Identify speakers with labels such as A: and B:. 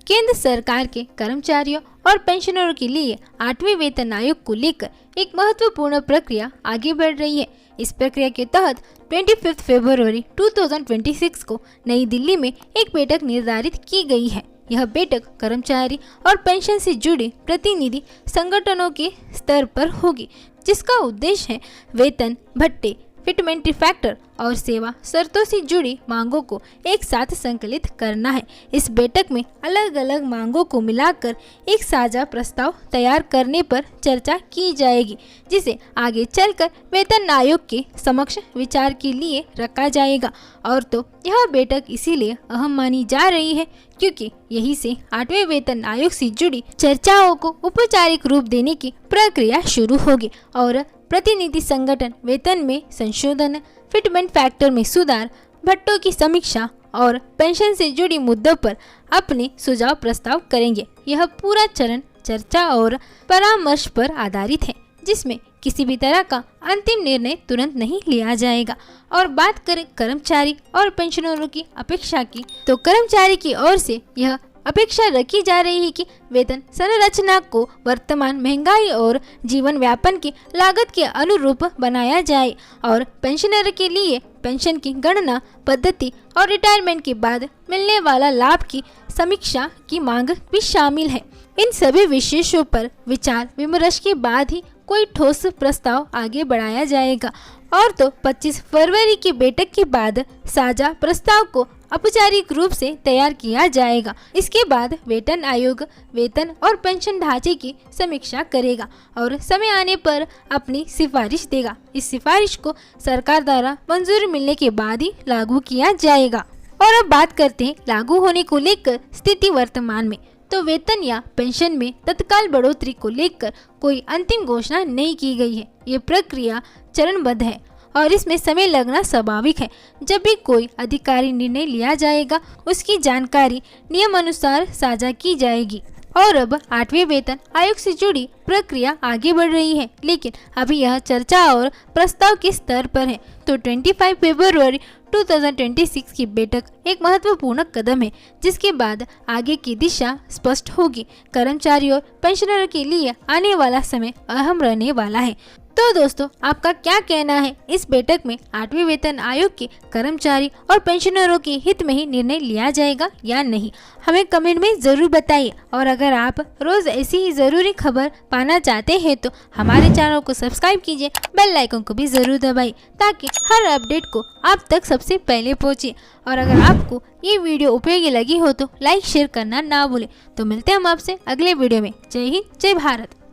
A: केंद्र सरकार के कर्मचारियों और पेंशनरों के लिए 8वें वेतन आयोग को लेकर एक महत्वपूर्ण प्रक्रिया आगे बढ़ रही है। इस प्रक्रिया के तहत 25 फरवरी 2026 को नई दिल्ली में एक बैठक निर्धारित की गई है। यह बैठक कर्मचारी और पेंशन से जुड़े प्रतिनिधि संगठनों के स्तर पर होगी, जिसका उद्देश्य है वेतन, भत्ते, फिटमेंट फैक्टर और सेवा शर्तों से जुड़ी मांगों को एक साथ संकलित करना है। इस बैठक में अलग अलग मांगों को मिलाकर एक साझा प्रस्ताव तैयार करने पर चर्चा की जाएगी, जिसे आगे चलकर वेतन आयोग के समक्ष विचार के लिए रखा जाएगा। और तो यह बैठक इसीलिए अहम मानी जा रही है क्योंकि यही से 8वें वेतन आयोग से जुड़ी चर्चाओं को औपचारिक रूप देने की प्रक्रिया शुरू होगी और प्रतिनिधि संगठन वेतन में संशोधन, फिटमेंट फैक्टर में सुधार, भत्तों की समीक्षा और पेंशन से जुड़ी मुद्दों पर अपने सुझाव प्रस्ताव करेंगे। यह पूरा चरण चर्चा और परामर्श पर आधारित है, जिसमें किसी भी तरह का अंतिम निर्णय तुरंत नहीं लिया जाएगा। और बात करें कर्मचारी और पेंशनरों की अपेक्षा की, तो कर्मचारी की ओर से यह अपेक्षा रखी जा रही है कि वेतन संरचना को वर्तमान महंगाई और जीवन व्यापन की लागत के अनुरूप बनाया जाए और पेंशनर के लिए पेंशन की गणना पद्धति और रिटायरमेंट के बाद मिलने वाला लाभ की समीक्षा की मांग भी शामिल है। इन सभी विषयों पर विचार विमर्श के बाद ही कोई ठोस प्रस्ताव आगे बढ़ाया जाएगा और तो 25 फरवरी की बैठक के बाद साझा प्रस्ताव को औपचारिक रूप से तैयार किया जाएगा। इसके बाद वेतन आयोग वेतन और पेंशन ढांचे की समीक्षा करेगा और समय आने पर अपनी सिफारिश देगा। इस सिफारिश को सरकार द्वारा मंजूरी मिलने के बाद ही लागू किया जाएगा। और अब बात करते हैं लागू होने को लेकर स्थिति वर्तमान में। तो वेतन या पेंशन में तत्काल बढ़ोतरी को लेकर कोई अंतिम घोषणा नहीं की गई है। ये प्रक्रिया चरणबद्ध है और इसमें समय लगना स्वाभाविक है। जब भी कोई अधिकारी निर्णय लिया जाएगा, उसकी जानकारी नियम अनुसार साझा की जाएगी। और अब 8वें वेतन आयोग से जुड़ी प्रक्रिया आगे बढ़ रही है, लेकिन अभी यह चर्चा और प्रस्ताव के स्तर पर है। तो 25 फरवरी 2026 की बैठक एक महत्वपूर्ण कदम है, जिसके बाद आगे की दिशा स्पष्ट होगी। कर्मचारी और पेंशनरों के लिए आने वाला समय अहम रहने वाला है। तो दोस्तों, आपका क्या कहना है? इस बैठक में 8वें वेतन आयोग के कर्मचारी और पेंशनरों के हित में ही निर्णय लिया जाएगा या नहीं? हमें कमेंट में जरूर बताइए। और अगर आप रोज ऐसी ही जरूरी खबर पाना चाहते हैं तो हमारे चैनल को सब्सक्राइब कीजिए, बेल आइकन को भी जरूर दबाइए ताकि हर अपडेट को आप तक सबसे पहले पहुंचे। और अगर आपको ये वीडियो उपयोगी लगी हो तो लाइक शेयर करना ना भूलें। तो मिलते हैं हम आपसे अगले वीडियो में। जय हिंद, जय भारत।